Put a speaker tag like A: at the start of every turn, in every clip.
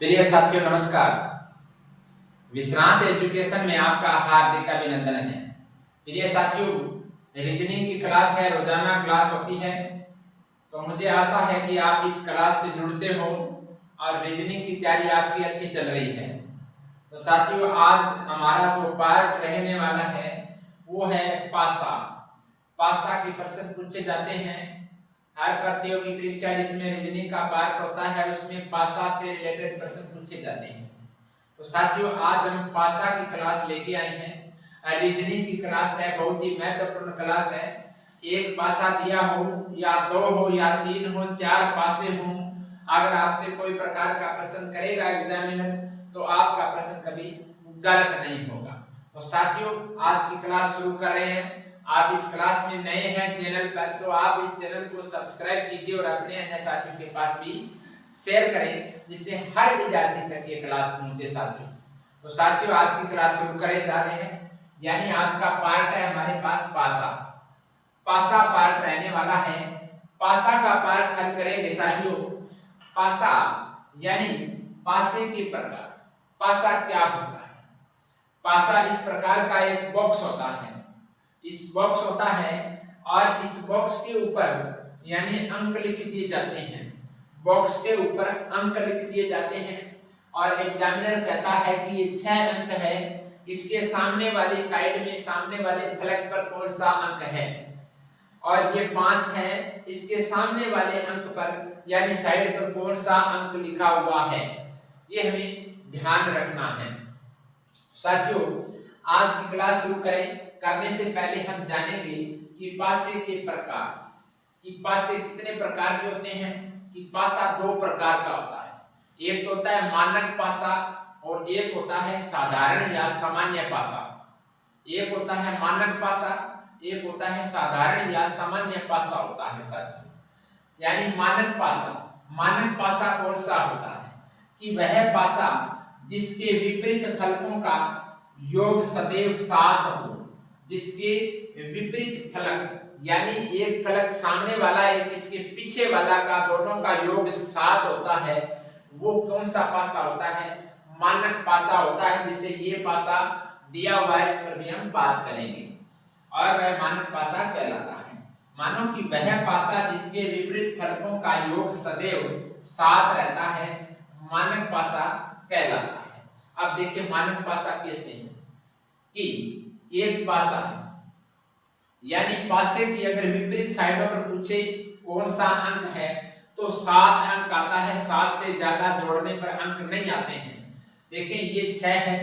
A: प्रिय साथियों नमस्कार। विश्रांत एजुकेशन में आपका हार्दिक अभिनंदन है। प्रिय साथियों, रीजनिंग की क्लास है, रोजाना क्लास होती है, तो मुझे आशा है कि आप इस क्लास से जुड़ते हो और रीजनिंग की तैयारी आपकी अच्छी चल रही है। तो साथियों, आज हमारा जो पार्ट रहने वाला है वो है पासा। पासा के प्रश्न पूछे जाते हैं। हर प्रतियोगी परीक्षा जिसमें रीजनिंग का पार्ट होता है उसमें पासा से रिलेटेड प्रश्न पूछे जाते हैं। तो साथियों, आज हम पासा की क्लास लेके आए हैं। रीजनिंग की क्लास है, बहुत ही महत्वपूर्ण क्लास है। एक पासा दिया हो या दो हो या तीन हो, चार पासे हो, अगर आपसे कोई प्रकार का प्रश्न करेगा एग्जामिनर तो आपका प्रश्न कभी गलत नहीं होगा। तो साथियों, आज की क्लास शुरू कर रहे हैं। आप इस क्लास में नए हैं चैनल पर, तो आप इस चैनल को सब्सक्राइब कीजिए और अपने अन्य साथियों के पास भी शेयर करें, जिससे हर विद्यार्थी तक ये क्लास पहुंचे साथियों। तो साथियों, आज की क्लास शुरू करें जा रहे हैं, यानी आज का पार्ट है हमारे पास पासा। पासा पार्ट रहने वाला है। पासा का पार्ट हल करेंगे साथियों। पासा यानी पासे के प्रकार। पासा क्या होता है? पासा इस प्रकार का एक बॉक्स होता है। इस बॉक्स होता है और इस बॉक्स के ऊपर यानी अंक लिख दिए जाते हैं। बॉक्स के ऊपर अंक लिख दिए जाते हैं और एग्जामिनर कहता है कि ये 6 अंक है, इसके सामने वाली साइड में सामने वाले फलक पर कौन सा अंक है, और ये 5 है, इसके सामने वाले अंक पर यानी साइड पर कौन सा अंक लिखा हुआ है, ये हमें ध्यान रखना है। साथियों, आज की क्लास शुरू करने से पहले हम जानेंगे कि पासे के प्रकार। कि पासे कितने प्रकार के होते हैं। कि पासा 2 प्रकार का होता है। एक तो होता है मानक पासा और एक होता है साधारण या सामान्य पासा। एक होता है मानक पासा, एक होता है साधारण या सामान्य पासा होता है साथियों। यानी मानक पासा। मानक पासा कौन सा होता है? कि वह पासा जिसके विपरीत फलकों का योग सदैव 7 हो। जिसके विपरीत फलक यानी एक फलक सामने वाला एक इसके पीछे वाला का दोनों का योग 7 होता है, वो कौन सा पासा होता है? मानक पासा होता है। जिसे ये पासा दिया हुआ है, इस पर भी हम बात करेंगे और वह मानक पासा कहलाता है। मानो कि वह पासा जिसके विपरीत फलकों का योग सदैव 7 रहता है, मानक पासा कहलाता है। अब देखिए मानक पासा कैसे है। कि एक पासा है यानी पासे की अगर विपरीत साइडों पर पूछे कौन सा अंक है तो 7 अंक आता है। 7 से ज्यादा जोड़ने पर अंक नहीं आते हैं। देखिए ये 6 है,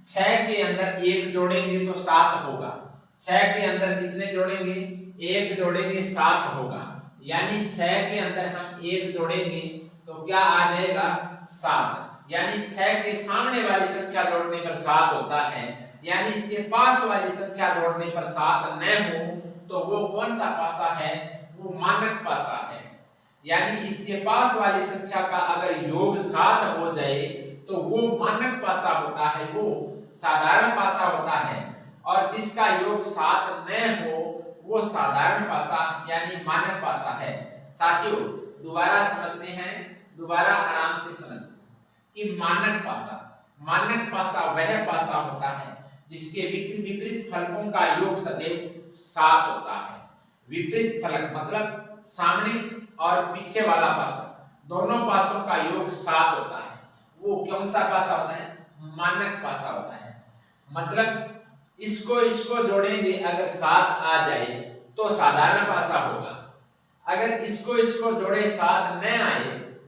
A: 6 के अंदर 1 जोड़ेंगे तो 7 होगा। 6 के अंदर कितने जोड़ेंगे? 1 जोड़ेंगे 7 होगा। यानी 6 के अंदर हम 1 जोड़ेंगे तो क्या आ जाएगा? 7। यानी 6 के सामने वाली संख्या जोड़ने पर 7 होता है, यानी इसके पास वाली संख्या जोड़ने पर 7 न हो तो वो कौन सा पासा है? वो मानक पासा है। यानी इसके पास वाली संख्या का अगर योग 7 हो जाए तो वो मानक पासा होता है, वो साधारण पासा होता है। और जिसका योग 7 न हो वो साधारण पासा यानी मानक पासा है। साथियों, दोबारा समझते हैं, दोबारा आराम से समझते हैं कि मानक पासा। मानक पासा वह पासा होता है जिसके विपरीत फलकों का योग सदैव 7 होता है। विपरीत फलक मतलब सामने और पीछे वाला पासा, दोनों पासों का योग 7 होता है, वो कौन सा पासा होता है? मानक पासा होता है। मतलब इसको जोड़ेंगे अगर 7 आ जाए तो साधारण पासा होगा। अगर इसको जोड़े 7 न आए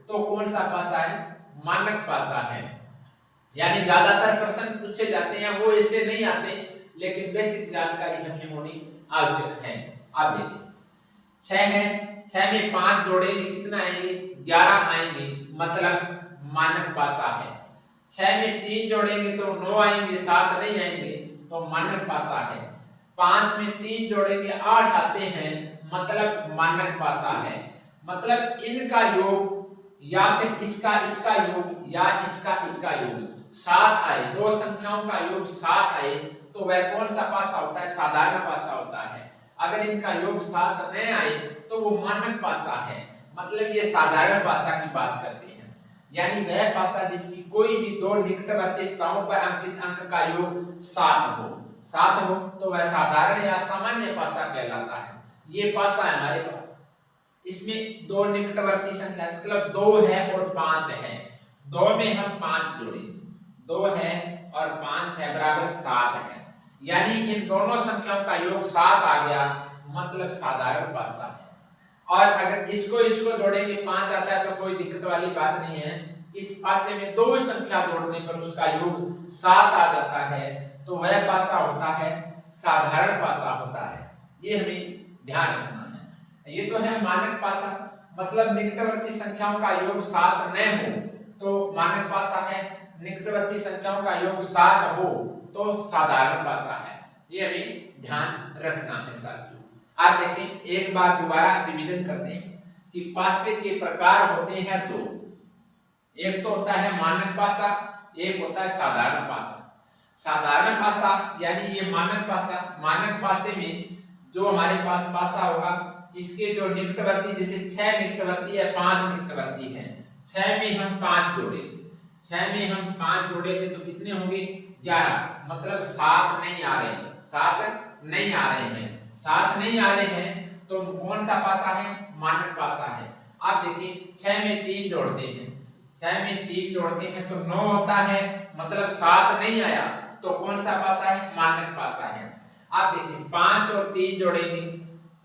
A: तो कौन सा पासा है? मानक पासा है। यानी ज्यादातर प्रश्न पूछे जाते हैं वो ऐसे नहीं आते, लेकिन बेसिक जानकारी हमें होनी आवश्यक है। आप देखिए 6 है, 6 में 5 जोड़ेंगे कितना आएंगे? 11 आएंगे, मतलब मानक पासा है। 6 में 3 जोड़ेंगे तो 9 आएंगे, 7 नहीं आएंगे, तो मानक पासा है। 5 में 3 जोड़ेंगे 8 आते हैं, मतलब मानक पासा है। मतलब इनका योग या फिर इसका योग या इसका योग 7 आए, दो संख्याओं का योग 7 आए तो वह कौन सा पासा होता है? साधारण पासा होता है। अगर इनका योग 7 न आए तो वो मानक पासा है। मतलब ये साधारण पासा की बात करते हैं। यानी वह पासा जिसकी कोई भी दो निकटवर्ती स्थानों पर अंकित अंक का योग 7 हो तो वह साधारण या सामान्य पासा कहलाता है। ये पासा है हमारे पास, इसमें दो निकटवर्ती संख्या मतलब 2 है और 5 है, 2 में हम 5 जोड़े, 2 है और 5 है बराबर 7 है, यानी इन दोनों संख्याओं का योग 7 आ गया, मतलब साधारण पासा है। और अगर इसको जोड़ेंगे 5 आता है तो कोई दिक्कत वाली बात नहीं है। इस पासे में दो संख्या जोड़ने पर उसका योग 7 आ जाता है, तो वह पासा होता है साधारण पासा होता है। ये हमें ध्यान रखना है। ये तो है मानक पासा, मतलब निकटवर्ती संख्याओं का योग 7 न हो तो मानक पासा है, निकटवर्ती संख्याओं का योग 7 हो तो साधारण पासा है। ये हमें ध्यान रखना है साथियों। आप देखें, एक बार दोबारा रिवीजन करते हैं कि पासे के प्रकार होते हैं दो, एक तो होता है मानक पासा, एक होता है साधारण पासा। साधारण पासा यानी ये मानक पासा, मानक पासे में जो हमारे पास पासा होगा इसके जो निकटवर्ती, जैसे 6 निकटवर्ती है, 5 निकटवर्ती है, 6 में हम 5 जोड़े, 6 में हम 5 जोड़ेंगे तो कितने होंगे 11, मतलब 7 नहीं आ रहे हैं, 7 नहीं आ रहे हैं, 7 नहीं आ रहे हैं तो कौन सा पासा है, मानक पासा है। आप देखिए 6 में 3 जोड़ते हैं, 6 में 3 जोड़ते हैं तो 9 होता है, मतलब 7 नहीं आया तो कौन सा पासा है, मानक पासा है। आप देखिए 5 और 3 जोड़ेंगे,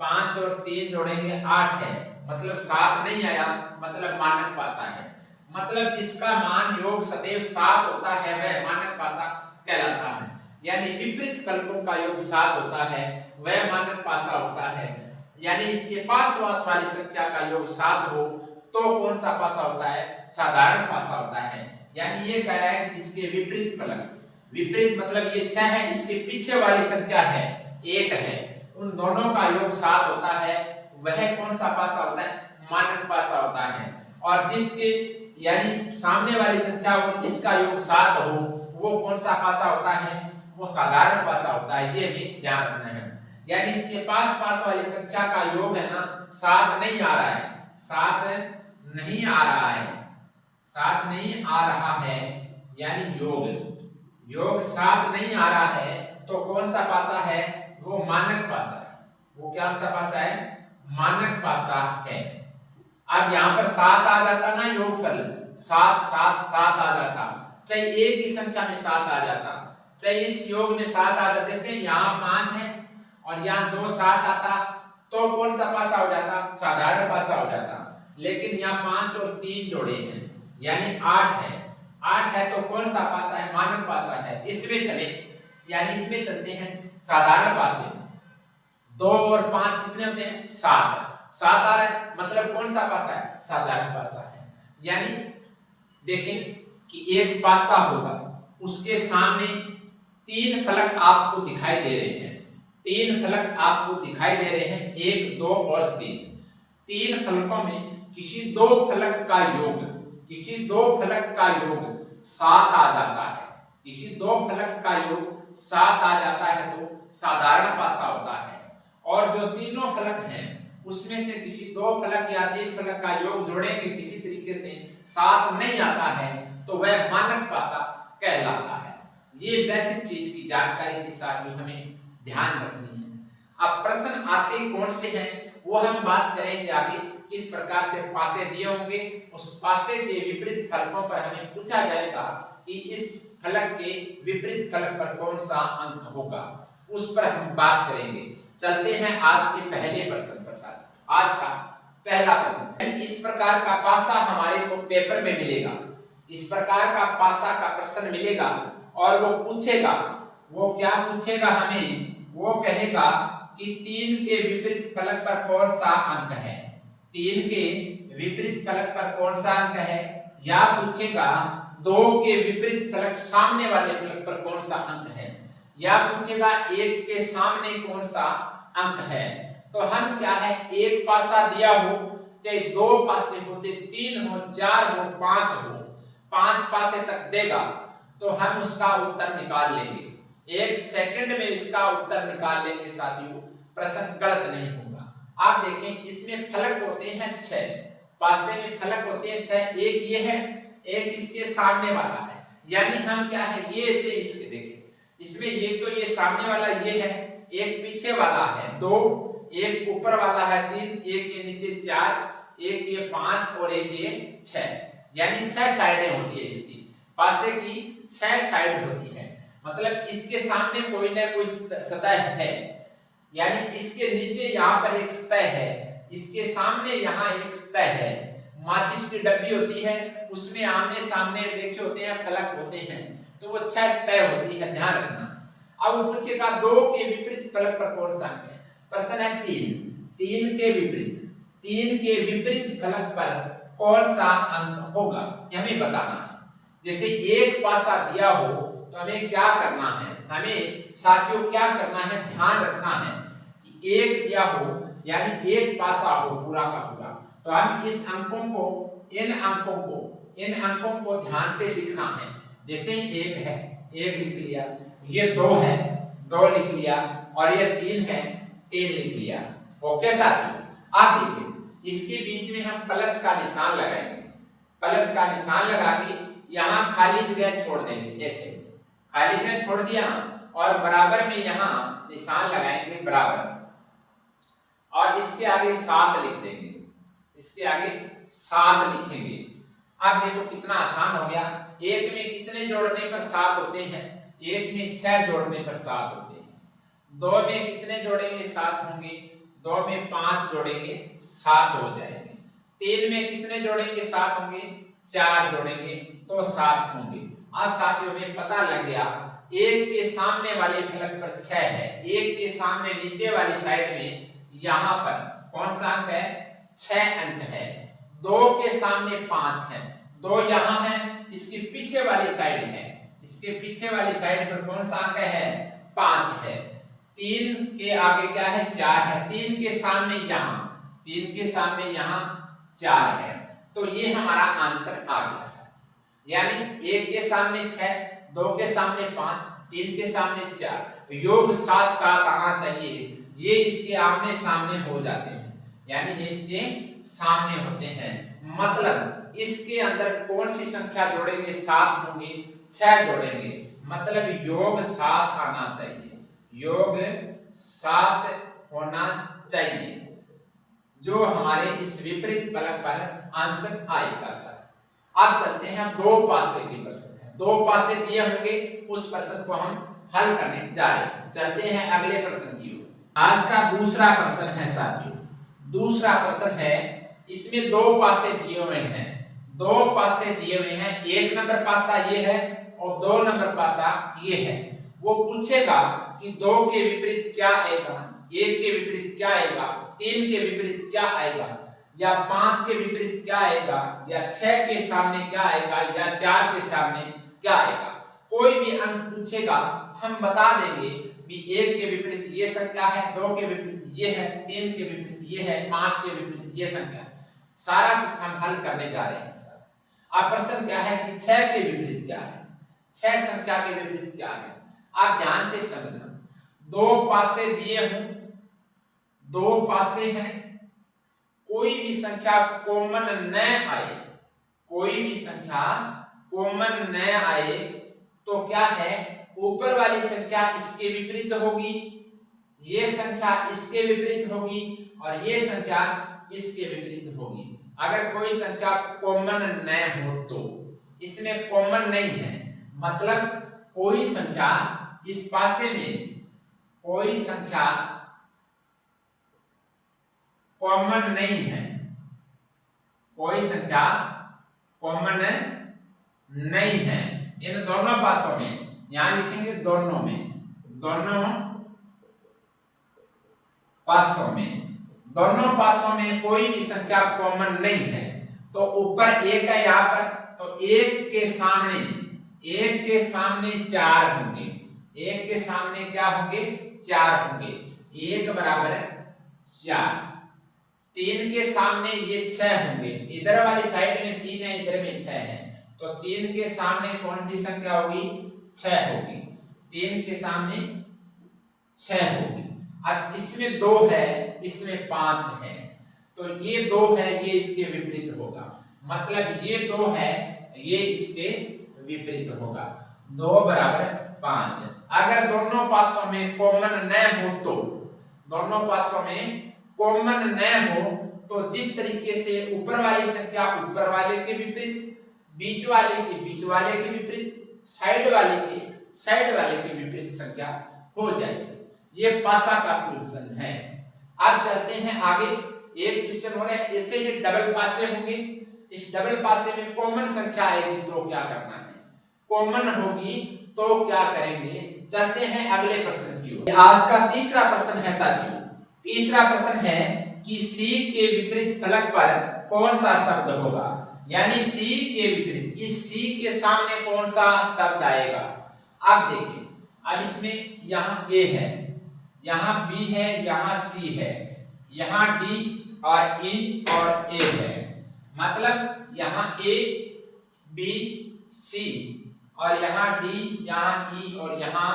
A: 5 और 3 जोड़ेंगे 8 है, मतलब 7 नहीं आया, मतलब मानक पासा है। मतलब जिसका मान योग सदैव 7 होता है वह मानक पासा कहलाता है। यानी विपरीत फलकों का योग 7 होता है वह मानक पासा होता है। यानी इसके पास वाली संख्या का योग 7 हो तो कौन सा पासा होता है, साधारण पासा होता है। यानी ये कह रहा है कि इसके विपरीत फलक, विपरीत मतलब ये 6 है, इसके पीछे वाली संख्या है 1 है, उन दोनों का योग 7 होता है, वह कौन सा पासा होता है, मानक पासा होता है। और जिसके यानी सामने वाली संख्या और इसका योग 7 हो वो कौन सा पासा होता है, वो साधारण पासा होता है। ये भी ध्यान रखना है। यानी इसके पास वाली संख्या का योग है ना 7 नहीं आ रहा है, 7 नहीं आ रहा है, 7 नहीं आ रहा है, यानी योग 7 नहीं आ रहा है तो कौन सा पासा है, वो मानक पासा है। वो क्या सा पासा है, मानक पासा है। अब यहाँ पर 7 आ जाता ना योगफल, 7 7 7 आ जाता, चाहे एक ही संख्या में 7 आ जाता, चाहे इस योग में 7 आ जाता, जैसे यहाँ 5 है और यहाँ 2 7 आता तो कौन सा पासा हो जाता, साधारण पासा हो जाता। लेकिन यहाँ 5 और 3 जोड़े हैं यानी 8 है, 8 है तो कौन सा पासा है, मानक पासा है। इसमें चले, यानी इसमें चलते हैं साधारण पासे, 2 और 5 कितने होते हैं, 7 आ रहा है, मतलब कौन सा पासा है, साधारण पासा है। यानी देखें कि एक पासा होगा, उसके सामने 3 फलक आपको दिखाई दे रहे हैं, 3 फलक आपको दिखाई दे रहे हैं, 1 2 और 3, 3 फलकों में किसी 2 फलक का योग, किसी 2 फलक का योग 7 आ जाता है, किसी 2 फलक का योग 7 आ जाता है तो साधारण पासा होता है। और जो तीनों फलक हैं उसमें से किसी 2 फलक या 3 फलक का योग जोड़ेंगे किसी तरीके से 7 नहीं आता है तो वह मानक पासा कहलाता है। ये बेसिक चीज की जानकारी के साथ जो हमें ध्यान रखनी है। अब प्रश्न आते कौन से हैं वो हम बात करेंगे आगे, किस प्रकार से पासे दिए होंगे, उस पासे के विपरीत फलकों पर हमें पूछा जाएगा कि इस फलक के विपरीत फलक पर कौन सा अंक होगा, उस पर हम बात करेंगे। चलते हैं आज के पहले प्रश्न पर साथ। आज का पहला प्रश्न, इस प्रकार का पासा हमारे को पेपर में मिलेगा, इस प्रकार का पासा का प्रश्न मिलेगा और वो पूछेगा, वो क्या पूछेगा हमें, वो कहेगा कि 3 के विपरीत फलक पर कौन सा अंक है, 3 के विपरीत फलक पर कौन सा अंक है, या पूछेगा 2 के विपरीत फलक सामने वाले फलक पर कौन सा अंक है, या पूछेगा 1 के सामने कौन सा अंक है। तो हम क्या है, एक पासा दिया हो, चाहे 2 पासे होते, 3 हो, 4 हो, 5 हो, 5 पासे तक देगा तो हम उसका उत्तर निकाल लेंगे, 1 सेकंड में इसका उत्तर निकाल लेंगे साथियों, प्रश्न गलत नहीं होगा। आप देखें इसमें फलक होते हैं 6, पासे में फलक होते हैं 6, एक ये है, एक इसके सामने वाला है। यानी हम क्या है, ये से इसके देखें, इसमें ये तो ये सामने वाला ये है, एक पीछे वाला है 2, एक ऊपर वाला है 3, एक ये नीचे 4, एक ये 5 और एक ये 6। यानी 6 साइडें होती है इसकी, पासे की 6 साइड होती है। मतलब इसके सामने कोई ना कोई सतह है, यानी इसके नीचे यहाँ पर एक सतह है, इसके सामने यहाँ एक सतह है। माचिस की डब्बी होती है, उसमें आमने सामने देखे होते हैं फलक होते हैं, तो वो 6 सतह होती है, ध्यान रखना। अब वो पूछेगा 2 के विपरीत फलक पर कौन सा अंक है। प्रश्न है 3 के विपरीत फलक पर कौन सा अंक होगा, हमें बताना है। जैसे एक पासा दिया हो तो हमें क्या करना है, हमें साथियों क्या करना है, ध्यान रखना है कि एक दिया हो यानी एक पासा हो पूरा का पूरा, तो हम इस अंकों को इन अंकों को ध्यान से लिखना है। जैसे एक है, एक लिख लिया, ये 2 है, 2 लिख लिया, और ये 3 है, 3 लिख लिया। ओके साथियों, आप देखिए इसके बीच में हम प्लस का निशान लगाएंगे। प्लस का निशान लगा के यहाँ खाली जगह छोड़ देंगे, ऐसे खाली जगह छोड़ दिया, और बराबर में यहाँ निशान लगाएंगे बराबर, और इसके आगे 7 लिख देंगे, इसके आगे 7 लिखेंगे। अब देखो कितना आसान हो गया। एक में कितने जोड़ने पर 7 होते हैं, एक में 6 जोड़ने पर 7 होते हैं। 2 में कितने जोड़ेंगे 7 होंगे, 2 में 5 जोड़ेंगे 7 हो जाएंगे। 3 में कितने जोड़ेंगे 7 होंगे, 4 जोड़ेंगे तो 7 होंगे। अब साथियों में पता लग गया, एक के सामने वाले फलक पर 6 है, एक के सामने नीचे वाली साइड में यहाँ पर कौन सा अंक है, 6 अंक है। 2 के सामने 5 है, 2 यहाँ है, इसके पीछे वाली साइड है, इसके पीछे वाली साइड पर कौन सा अंक है, 5 है। 3 के आगे क्या है, 4 है, 3 के सामने यहाँ, 3 के सामने यहाँ 4 है। तो ये हमारा आंसर आ गया साथ। यानी 1 के सामने 6, 2 के सामने 5, 3 के सामने 4, योग 7 7 आना चाहिए। ये इसके आमने सामने हो जाते हैं, यानी ये इसके सामने होते हैं। मतलब इसके अंदर कौन सी संख्या जोड़ेंगे, 7 होंगे, 6 जोड़ेंगे, मतलब योग 7 आना चाहिए, योग 7 होना चाहिए, जो हमारे इस विपरीत फलक पर आंसर आएगा सर। अब चलते हैं 2 पासे के प्रश्न है, 2 पासे दिए होंगे, उस प्रश्न को हम हल करने जा रहे हैं। चलते हैं अगले प्रश्न की ओर। आज का दूसरा प्रश्न है साथियों, दूसरा प्रश्न है, इसमें 2 पासे दिए हुए हैं, 2 पासे दिए हुए हैं, 1 नंबर पासा ये है और 2 नंबर पासा ये है। वो पूछेगा कि 2 के विपरीत क्या आएगा, 1 के विपरीत क्या आएगा, 3 के विपरीत क्या आएगा, या 5 के विपरीत क्या आएगा, या 6 के सामने क्या आएगा, या 4 के सामने क्या आएगा। कोई भी अंक पूछेगा हम बता देंगे कि 1 के विपरीत ये संख्या है, 2 के विपरीत ये है, 3 के विपरीत ये है, 5 के विपरीत ये संख्या है। सारा कुछ हम हल करने जा रहे हैं सर। अब प्रश्न क्या है कि 6 के विपरीत क्या है, 6 संख्या के विपरीत क्या है। आप ध्यान से समझना, 2 पासे दिए हों, 2 पासे हैं, कोई भी संख्या कॉमन न आए, कोई भी संख्या कॉमन न आए तो क्या है, ऊपर वाली संख्या इसके विपरीत होगी, ये संख्या इसके विपरीत होगी, और ये संख्या इसके विपरीत होगी। अगर कोई संख्या कॉमन न हो तो, इसमें कॉमन नहीं है, मतलब कोई संख्या इस पासे में, कोई संख्या कॉमन नहीं है, कोई संख्या कॉमन नहीं है इन दोनों पासों में। यहां लिखेंगे दोनों में, दोनों पासों में, दोनों पासों में कोई भी संख्या कॉमन नहीं है। तो ऊपर 1 है यहाँ पर, तो 1 के सामने, 1 के सामने 4 होंगे, 1 के सामने क्या होंगे, 4 होंगे, 1 बराबर 4। 3 के सामने ये 6 होंगे, इधर वाली साइड में 3 है, इधर में 6 है, तो 3 के सामने कौन सी संख्या होगी, 6 होगी, 3 के सामने 6 होगी। अब इसमें 2 है, इसमें 5 है, तो ये 2 है, ये इसके विपरीत होगा, मतलब ये 2 है, ये इसके विपरीत होगा। 2 बराबर 5। अगर दोनों पासों में कॉमन न हो तो, दोनों पासों में कॉमन न हो तो जिस तरीके से ऊपर वाली संख्या ऊपर वाले के विपरीत, बीच वाले के विपरीत, साइड वाले के विपरीत संख्या हो जाएगी। ये पासा का क्वेश्चन है। अब चलते हैं आगे। एक क्वेश्चन हो रहा है, इससे भी डबल पासे होंगे। इस डबल पासे में कॉमन संख्या आएगी तो क्या करना है, कॉमन होगी तो क्या करेंगे। चलते हैं अगले प्रश्न की ओर। आज का तीसरा प्रश्न है साथियों। तीसरा प्रश्न है कि C के विपरीत फलक पर कौन सा शब्द होगा, यानी C के विपरीत, इस C के सामने कौन सा शब्द आएगा। आप देखिए, अब इसमें यहाँ A है, यहाँ B है, यहाँ C है, यहाँ D और E और A है। मतलब यहाँ A B C और यहाँ D, यहाँ E और यहाँ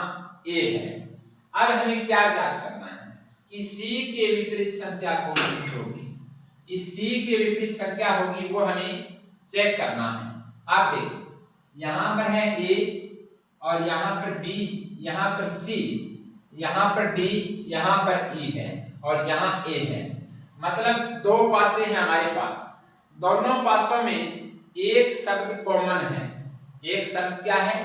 A: A है। अब हमें क्या ज्ञात करना है कि C के विपरीत संख्या कौन सी होगी। इस C के विपरीत संख्या होगी वो हमें चेक करना है। आप देखिए, यहाँ पर है A और यहाँ पर B, यहाँ पर C, यहाँ पर D, यहाँ पर E है और यहाँ A है। मतलब दो पासे हैं हमारे पास, दोनों पासों में एक शब्द कॉमन है। एक शब्द क्या है,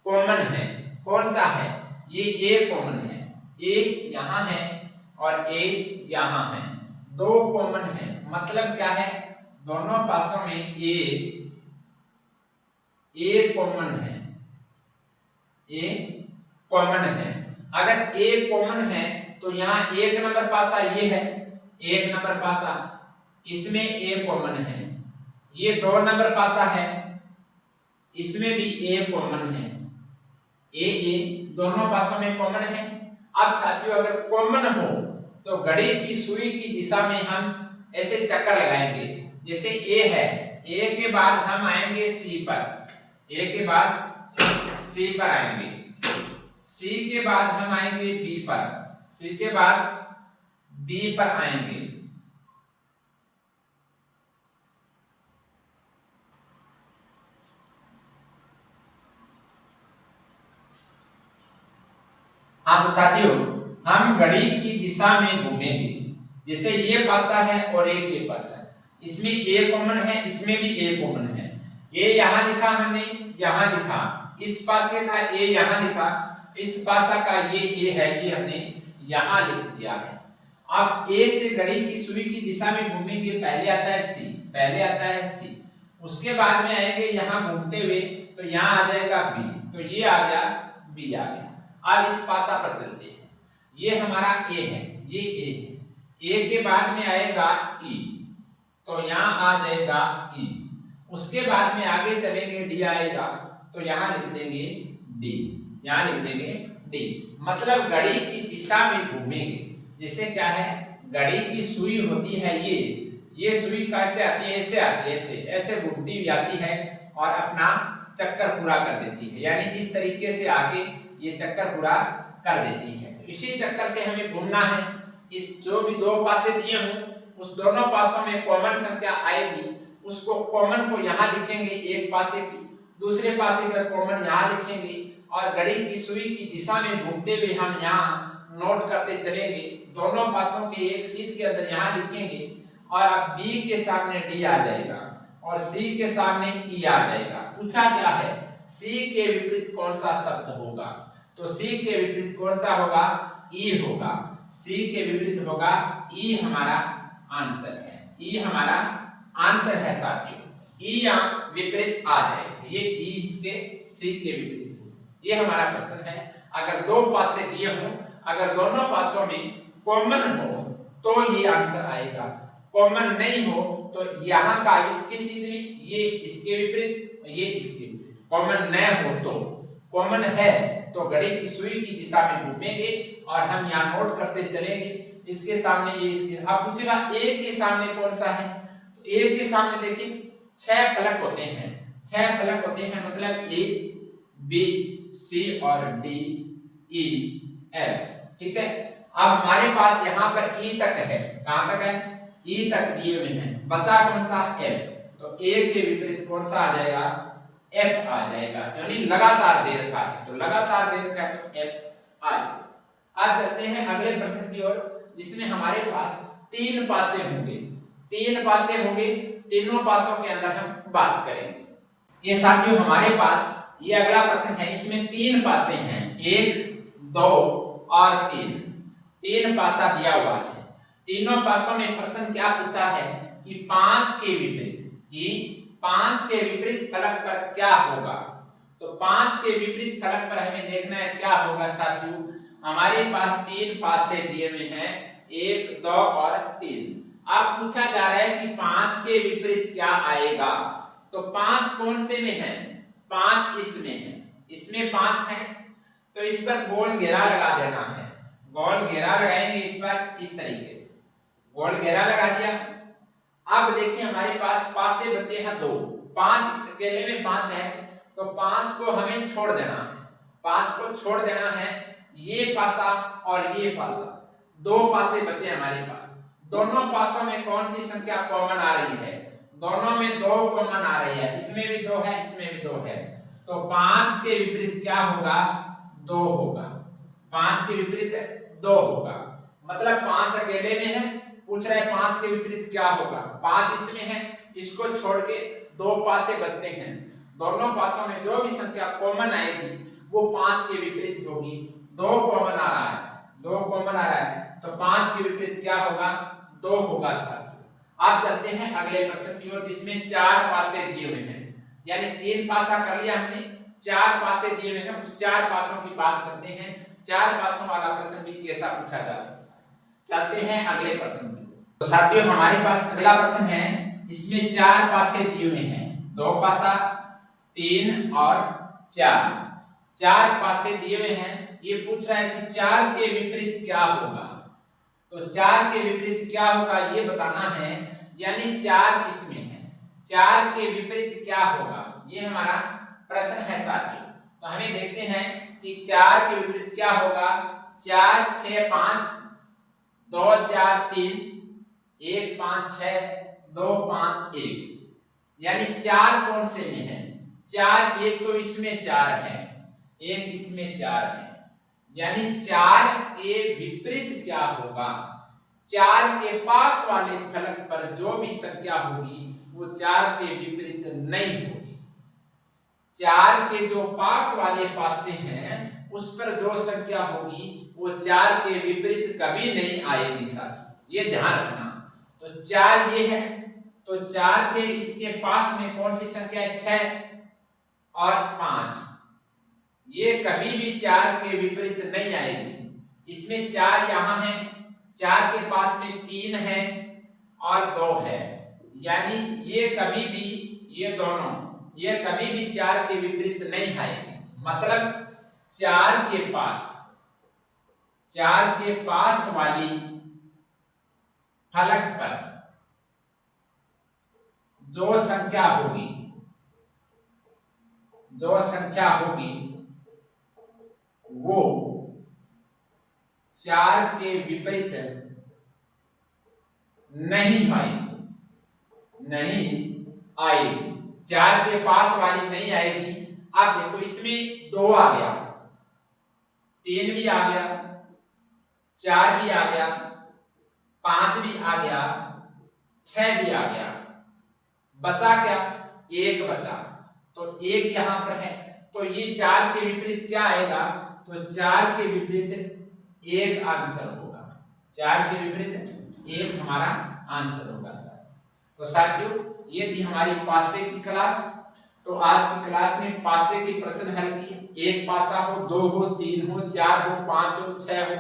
A: कॉमन है। कौन सा है, ये A कॉमन है, A यहाँ है और A यहाँ है, दो कॉमन है। मतलब क्या है, दोनों पासों में A कॉमन है, A कॉमन है। अगर A कॉमन है तो यहाँ एक नंबर पासा ये है, एक नंबर पासा, इसमें A कॉमन है। ये 2 नंबर पासा है, इसमें भी A कॉमन है। A दोनों पासों में कॉमन है। अब साथियों अगर कॉमन हो तो घड़ी की सुई की दिशा में हम ऐसे चक्कर लगाएंगे। जैसे A है, A के बाद हम आएंगे C पर, A के बाद C पर आएंगे, C के बाद हम आएंगे B पर, C के बाद B पर आएंगे। हाँ तो साथियों, हम घड़ी की दिशा में घूमेंगे। जैसे ये पासा है और एक ये पासा है, इसमें A कॉमन है, इसमें भी A कॉमन है। A यहाँ लिखा हमने, यहाँ लिखा, इस पासे का A यहाँ लिखा, इस पासा का ये A है, ये हमने यहाँ लिख दिया है। अब A से घड़ी की सुई की दिशा में घूमेंगे। पहले आता है C, पहले आता है C, उसके बाद में आएंगे यहाँ घूमते हुए तो यहाँ आ जाएगा B, तो ये आ गया, B आ गया। अब इस पासा पर चलते हैं। ये हमारा A है, ये A है, A के बाद में आएगा E, तो यहाँ आ जाएगा E। उसके बाद में आगे चलेंगे, D आएगा तो यहाँ लिख देंगे D, यहाँ लिख देंगे D। मतलब घड़ी की दिशा में घूमेंगे। जैसे क्या है, घड़ी की सुई होती है, ये सुई कैसे आती है, ऐसे आती है, ऐसे ऐसे घूमती हुई आती है और अपना चक्कर पूरा कर देती है। यानी इस तरीके से आगे ये चक्कर पूरा कर देती है। तो इसी चक्कर से हमें घूमना है। इस जो भी दो पासे दिए हों उस दोनों पासों में कॉमन संख्या आएगी, उसको कॉमन को यहाँ लिखेंगे एक पासे की, दूसरे पासे का कॉमन यहाँ लिखेंगे और घड़ी की सुई की दिशा में घूमते हुए हम यहाँ नोट करते चलेंगे। दोनों पासों के एक शीट के अंदर यहाँ लिखेंगे और अब B के सामने D आ जाएगा और C के सामने E आ जाएगा। पूछा क्या है, C के विपरीत कौन सा शब्द होगा, तो C के विपरीत कौन सा होगा, E होगा। C के विपरीत होगा E, हमारा आंसर है, E हमारा आंसर है साथियों। E यहाँ विपरीत आ जाएगा, ये E इसके C के विपरीत हो। ये हमारा प्रश्न है। अगर दो पासे दिए हों, अगर दोनों पासों में कॉमन हो तो ये आंसर आएगा। कॉमन नहीं हो तो यहाँ का इसके सीधे में, ये इसके विपरीत, ये इसके विपरीत। कॉमन न हो तो, कॉमन है तो घड़ी की सुई की दिशा में घूमेंगे और हम यहाँ नोट करते चलेंगे। इसके सामने ये, इसके, अब पूछेगा A के सामने कौन सा है, तो A के सामने देखिए 6 फलक होते हैं, 6 फलक होते हैं। मतलब A B C और D E F, ठीक है। अब हमारे पास यहाँ पर E तक है, कहाँ तक है, E तक दिए हुए हैं, बचा कौन सा, F। तो A के विपरीत कौन सा आ जाएगा, एफ आ जाएगा, यानी लगातार दे रखा है, तो लगातार दे रखा है तो एफ आ जाएगा। अब चलते हैं अगले प्रश्न की ओर, जिसमें हमारे पास 3 पासे होंगे। 3 पासे होंगे, तीनों पासों के अंदर हम बात करेंगे। ये साथियों हमारे पास ये अगला प्रश्न है, इसमें 3 पासे हैं, 1, 2 और 3। 3 पासा दिया हुआ है। तीनों पासों में प्रश्न क्या पूछा है कि 5 के विपरीत फलक पर क्या होगा। तो 5 के विपरीत फलक पर हमें देखना है क्या होगा साथियों। हमारे पास 3 पासे दिए हुए हैं, 1, 2 और 3। अब पूछा जा रहा है कि 5 के विपरीत क्या आएगा। तो 5 कौन से में है, 5 इसमें है, इसमें 5 है, तो इस पर गोल घेरा लगा देना है। गोल घेरा लगाएंगे इस पर, इस तरीके से गोल घेरा लगा दिया। अब देखिए हमारे पास पासे बचे हैं 2, 5 इस अकेले में 5 है, तो 5 को हमें छोड़ देना है, 5 को छोड़ देना है। ये पासा और ये पासा, 2 पासे बचे हमारे पास। दोनों पासों में कौन सी संख्या कॉमन आ रही है, दोनों में 2 कॉमन आ रही है, इसमें भी 2 है, इसमें भी 2 है, तो 5 के विपरीत क्या होगा, 2 होगा। 5 के विपरीत 2 होगा, मतलब 5 अकेले में है, पूछ रहा है 5 के विपरीत क्या होगा। 5 इसमें है, इसको छोड़ के 2 पासे बचते हैं, दोनों पासों में जो भी संख्या कॉमन आएगी वो 5 के विपरीत होगी। 2 कॉमन आ रहा है, 2 कॉमन आ रहा है, तो 5 के विपरीत क्या होगा, 2 होगा साथियों। अब चलते हैं अगले प्रश्न की ओर, जिसमें 4 पासे दिए हुए हैं, यानी 3 पासा कर लिया हमने, 4 पासे दिए हुए हैं, 4 पासों की बात करते हैं। 4 पासों वाला प्रश्न भी कैसा पूछा जा सकता है। चलते हैं अगले प्रश्न की। तो साथियों हमारे पास अगला प्रश्न है, इसमें 4 पासे दिए हुए हैं, 2 पासा, 3 और 4। 4 पासे दिए हुए हैं, ये पूछ रहा है कि 4 के विपरीत क्या होगा। तो 4 के विपरीत क्या होगा ये बताना है, यानी 4 किसमें है, 4 के विपरीत क्या होगा, ये हमारा प्रश्न है साथियों। तो हमें देखते हैं कि 4 के विपरीत क्या होगा। 4, 6, 5, 2, 4, 3, 1, 5, 6, 2, 5, 1, यानी 4 कौन से में है, 4 एक तो इसमें 4 है, एक इसमें 4 है, यानी 4 के विपरीत क्या होगा। 4 के पास वाले फलक पर जो भी संख्या होगी वो 4 के विपरीत नहीं होगी। 4 के जो पास वाले पासे हैं उस पर जो संख्या होगी वो 4 के विपरीत कभी नहीं आएगी साथियों, ये ध्यान रखना। तो 4 ये है, तो 4 के इसके पास में कौन सी संख्या है, 6 और 5, ये कभी भी 4 के विपरीत नहीं आएगी। इसमें 4 यहाँ है, 4 के पास में 3 है और 2 है, यानी ये कभी भी, ये दोनों ये कभी भी 4 के विपरीत नहीं आएगी। मतलब 4 के पास वाली फलक पर जो संख्या होगी वो 4 के विपरीत नहीं आएगी। 4 के पास वाली नहीं आएगी। आप देखो इसमें 2 आ गया, 3 भी आ गया, 4 भी आ गया, 5 भी आ गया, 6 भी आ गया, बचा क्या, 1 बचा। तो 1 यहां पर है, तो ये 4 के विपरीत क्या आएगा, तो 4 के विपरीत 1 आंसर होगा। 4 के विपरीत 1 हमारा आंसर होगा साथियों। तो साथियों ये थी हमारी पासे की क्लास। तो आज की क्लास में पासे के प्रश्न हल किए। 1 पासा हो, 2 हो, 3 हो, 4 हो, 5 हो, 6 हो,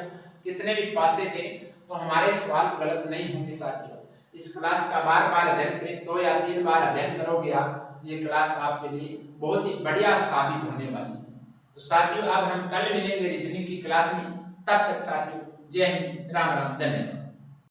A: कितने भी पासे थे तो हमारे सवाल गलत नहीं होंगे साथियों। इस क्लास का बार बार अध्ययन करें, 2 या 3 बार अध्ययन करोगे आप, ये क्लास आपके लिए बहुत ही बढ़िया साबित होने वाली है। तो साथियों अब हम कल मिलेंगे रीजनिंग की क्लास में, तब तक साथियों जय हिंद, राम राम, धन्यवाद।